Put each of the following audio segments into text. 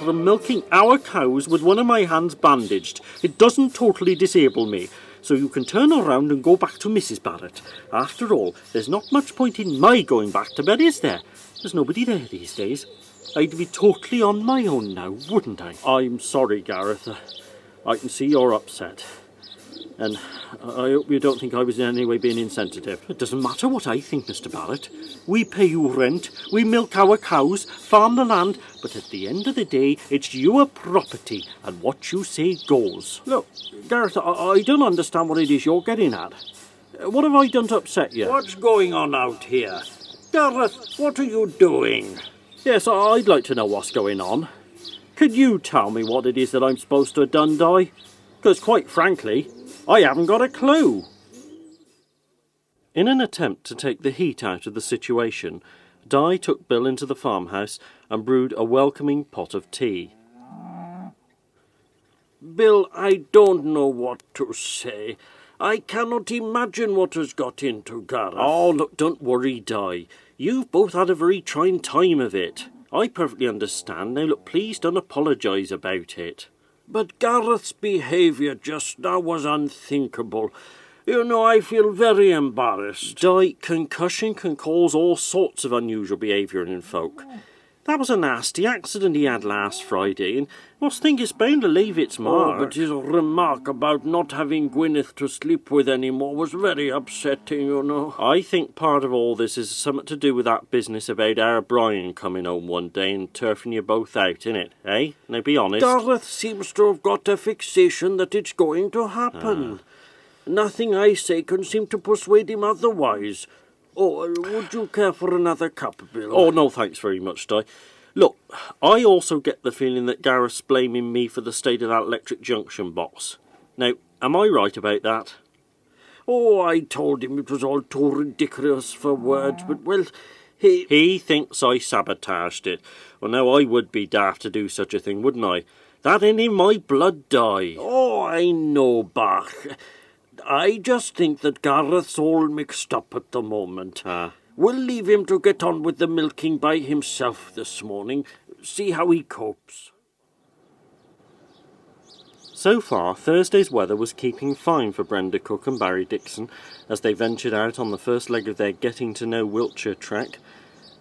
from milking our cows with one of my hands bandaged. It doesn't totally disable me. So you can turn around and go back to Mrs. Barrett. After all, there's not much point in my going back to bed, is there? There's nobody there these days. I'd be totally on my own now, wouldn't I? I'm sorry, Gareth. I can see you're upset. And I hope you don't think I was in any way being insensitive. It doesn't matter what I think, Mr. Barrett. We pay you rent, we milk our cows, farm the land, but at the end of the day, it's your property, and what you say goes. Look, Gareth, I don't understand what it is you're getting at. What have I done to upset you? What's going on out here? Gareth, what are you doing? Yes, I'd like to know what's going on. Could you tell me what it is that I'm supposed to have done, Di? Because, quite frankly, I haven't got a clue. In an attempt to take the heat out of the situation, Di took Bill into the farmhouse and brewed a welcoming pot of tea. Bill, I don't know what to say. I cannot imagine what has got into Gareth. Oh, look, don't worry, Di. You've both had a very trying time of it. I perfectly understand. Now, look, please don't apologise about it. But Gareth's behaviour just now was unthinkable. You know, I feel very embarrassed. Di, concussion can cause all sorts of unusual behaviour in folk. That was a nasty accident he had last Friday, and I must think it's bound to leave its mark. Oh, but his remark about not having Gwyneth to sleep with anymore was very upsetting, you know. I think part of all this is something to do with that business about our Brian coming home one day and turfing you both out, innit, eh? Now be honest. Gareth seems to have got a fixation that it's going to happen. Nothing I say can seem to persuade him otherwise. Oh, would you care for another cup, Bill? Oh, no, thanks very much, Di. Look, I also get the feeling that Gareth's blaming me for the state of that electric junction box. Now, am I right about that? Oh, I told him it was all too ridiculous for words, but, well, he thinks I sabotaged it. Well, now, I would be daft to do such a thing, wouldn't I? That ain't in my blood, Di. Oh, I know, Bach. I just think that Gareth's all mixed up at the moment. We'll leave him to get on with the milking by himself this morning. See how he copes. So far, Thursday's weather was keeping fine for Brenda Cook and Barry Dixon as they ventured out on the first leg of their getting-to-know Wiltshire trek.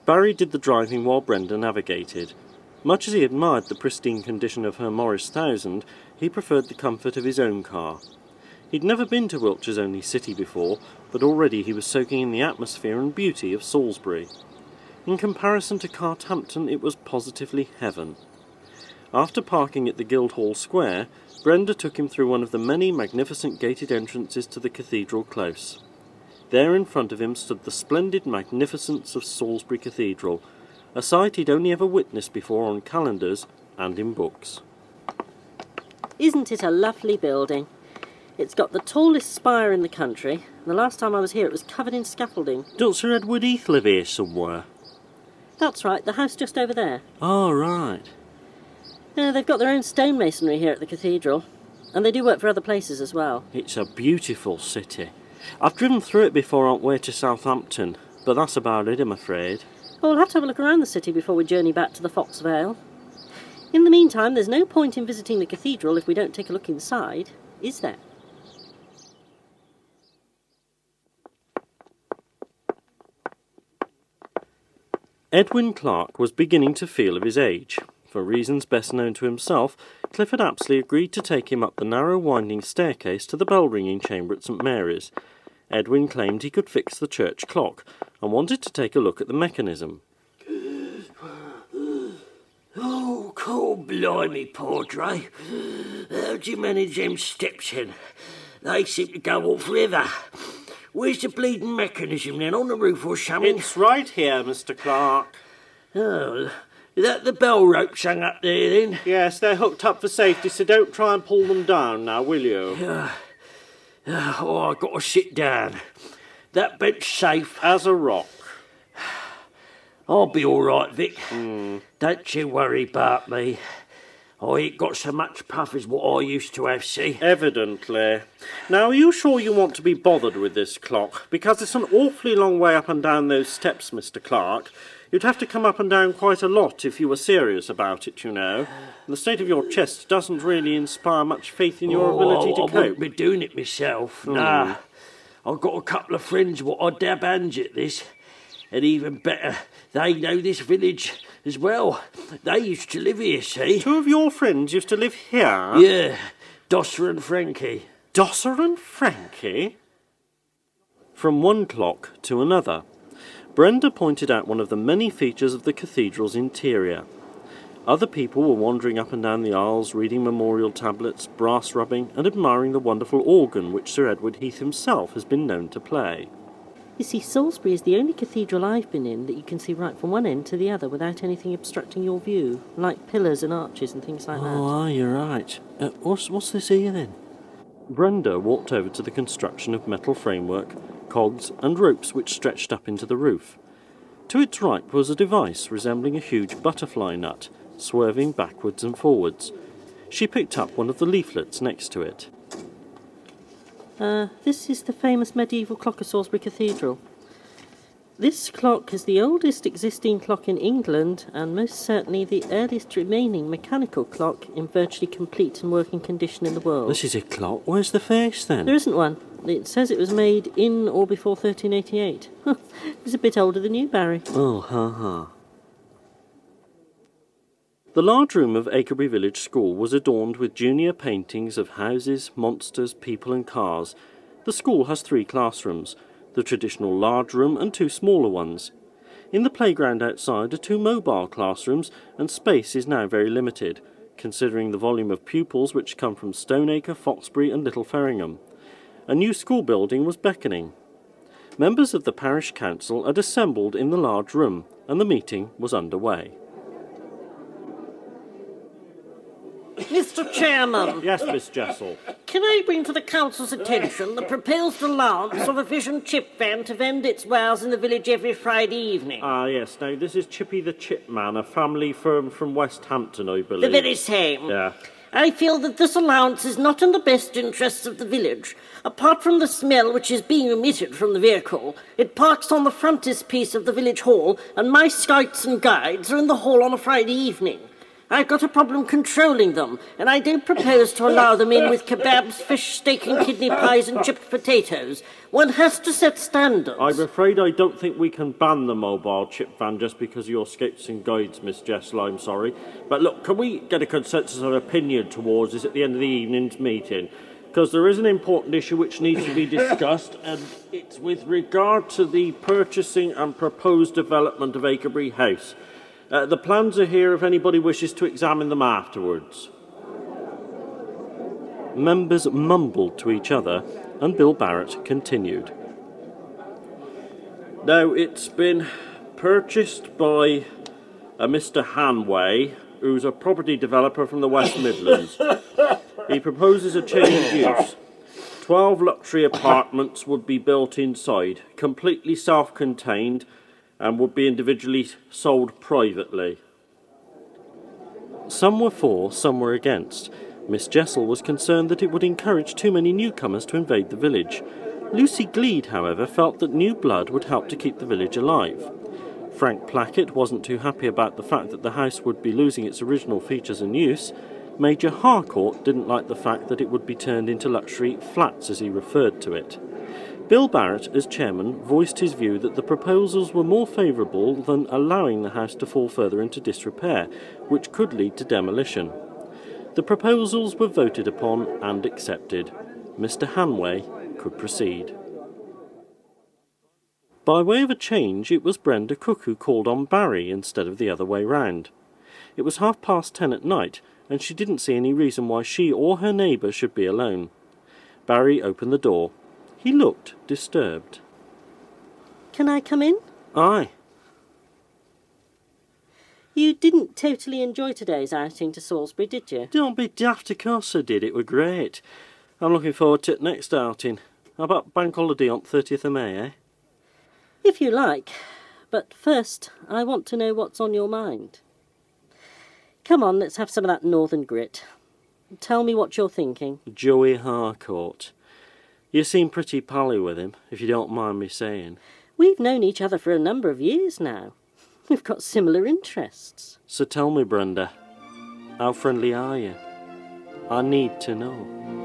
Barry did the driving while Brenda navigated. Much as he admired the pristine condition of her Morris 1000, he preferred the comfort of his own car. He'd never been to Wiltshire's only city before, but already he was soaking in the atmosphere and beauty of Salisbury. In comparison to Carthampton, it was positively heaven. After parking at the Guildhall Square, Brenda took him through one of the many magnificent gated entrances to the cathedral close. There in front of him stood the splendid magnificence of Salisbury Cathedral, a sight he'd only ever witnessed before on calendars and in books. Isn't it a lovely building? It's got the tallest spire in the country. The last time I was here it was covered in scaffolding. Don't Sir Edward Heath live here somewhere? That's right, the house just over there. Oh, right. Yeah, they've got their own stonemasonry here at the cathedral. And they do work for other places as well. It's a beautiful city. I've driven through it before on the way to Southampton, but that's about it, I'm afraid. Well, we'll have to have a look around the city before we journey back to the Fox Vale. In the meantime, there's no point in visiting the cathedral if we don't take a look inside, is there? Edwin Clark was beginning to feel of his age. For reasons best known to himself, Clifford Apsley agreed to take him up the narrow winding staircase to the bell-ringing chamber at St Mary's. Edwin claimed he could fix the church clock, and wanted to take a look at the mechanism. Oh, cold blimey, Padre. How'd you manage them steps in? They seem to go on forever. Where's the bleeding mechanism then, on the roof or something? It's right here, Mr Clark. Oh, is that the bell ropes hung up there then? Yes, they're hooked up for safety, so don't try and pull them down now, will you? Oh, I've got to sit down. That bench safe as a rock. I'll be all right, Vic. Don't you worry about me. I ain't got so much puff as what I used to have, see? Evidently. Now, are you sure you want to be bothered with this clock? Because it's an awfully long way up and down those steps, Mr Clark. You'd have to come up and down quite a lot if you were serious about it, you know. The state of your chest doesn't really inspire much faith in your ability to I cope. wouldn't be doing it myself, nah. I've got a couple of friends what I dab hands at this. And even better, they know this village as well. They used to live here, see? 2 of your friends used to live here? Yeah, Dosser and Frankie. Dosser and Frankie? From one clock to another, Brenda pointed out one of the many features of the cathedral's interior. Other people were wandering up and down the aisles, reading memorial tablets, brass rubbing, and admiring the wonderful organ which Sir Edward Heath himself has been known to play. You see, Salisbury is the only cathedral I've been in that you can see right from one end to the other without anything obstructing your view, like pillars and arches and things like that. Oh, you're right. What's this here, then? Brenda walked over to the construction of metal framework, cogs, and ropes which stretched up into the roof. To its right was a device resembling a huge butterfly nut, swerving backwards and forwards. She picked up one of the leaflets next to it. This is the famous medieval clock of Salisbury Cathedral. This clock is the oldest existing clock in England and most certainly the earliest remaining mechanical clock in virtually complete and working condition in the world. This is a clock? Where's the face, then? There isn't one. It says it was made in or before 1388. It's a bit older than you, Barry. Oh, ha. The large room of Acrebury Village School was adorned with junior paintings of houses, monsters, people and cars. The school has 3 classrooms, the traditional large room and 2 smaller ones. In the playground outside are 2 mobile classrooms, and space is now very limited, considering the volume of pupils which come from Stoneacre, Foxbury and Little Ferringham. A new school building was beckoning. Members of the parish council had assembled in the large room, and the meeting was underway. Mr. Chairman, Yes, Miss Jessel. can I bring to the council's attention the proposed allowance of a fish and chip van to vend its wares in the village every Friday evening? Yes, now this is Chippy the Chip Man, a family firm from West Hampton, I believe. The very same. Yeah. I feel that this allowance is not in the best interests of the village. Apart from the smell which is being emitted from the vehicle, it parks on the frontispiece of the village hall, and my scouts and guides are in the hall on a Friday evening. I've got a problem controlling them, and I don't propose to allow them in with kebabs, fish, steak and kidney pies and chipped potatoes. One has to set standards. I'm afraid I don't think we can ban the mobile chip van just because of your scouts and guides, Miss Jessel, I'm sorry. But look, can we get a consensus of opinion towards this at the end of the evening's meeting? Because there is an important issue which needs to be discussed, and it's with regard to the purchasing and proposed development of Acrebury House. The plans are here if anybody wishes to examine them afterwards. Members mumbled to each other, and Bill Barrett continued. Now, it's been purchased by a Mr. Hanway, who's a property developer from the West Midlands. He proposes a change of use. 12 luxury apartments would be built inside, completely self-contained, and would be individually sold privately. Some were for, some were against. Miss Jessel was concerned that it would encourage too many newcomers to invade the village. Lucy Gleed, however, felt that new blood would help to keep the village alive. Frank Plackett wasn't too happy about the fact that the house would be losing its original features and use. Major Harcourt didn't like the fact that it would be turned into luxury flats, as he referred to it. Bill Barrett, as chairman, voiced his view that the proposals were more favourable than allowing the house to fall further into disrepair, which could lead to demolition. The proposals were voted upon and accepted. Mr. Hanway could proceed. By way of a change, it was Brenda Cook who called on Barry instead of the other way round. It was 10:30 at night, and she didn't see any reason why she or her neighbour should be alone. Barry opened the door. He looked disturbed. Can I come in? Aye. You didn't totally enjoy today's outing to Salisbury, did you? Don't be daft, of course I did. It were great. I'm looking forward to the next outing. How about bank holiday on 30th of May, eh? If you like. But first, I want to know what's on your mind. Come on, let's have some of that northern grit. Tell me what you're thinking. Joey Harcourt. You seem pretty pally with him, if you don't mind me saying. We've known each other for a number of years now. We've got similar interests. So tell me, Brenda, how friendly are you? I need to know.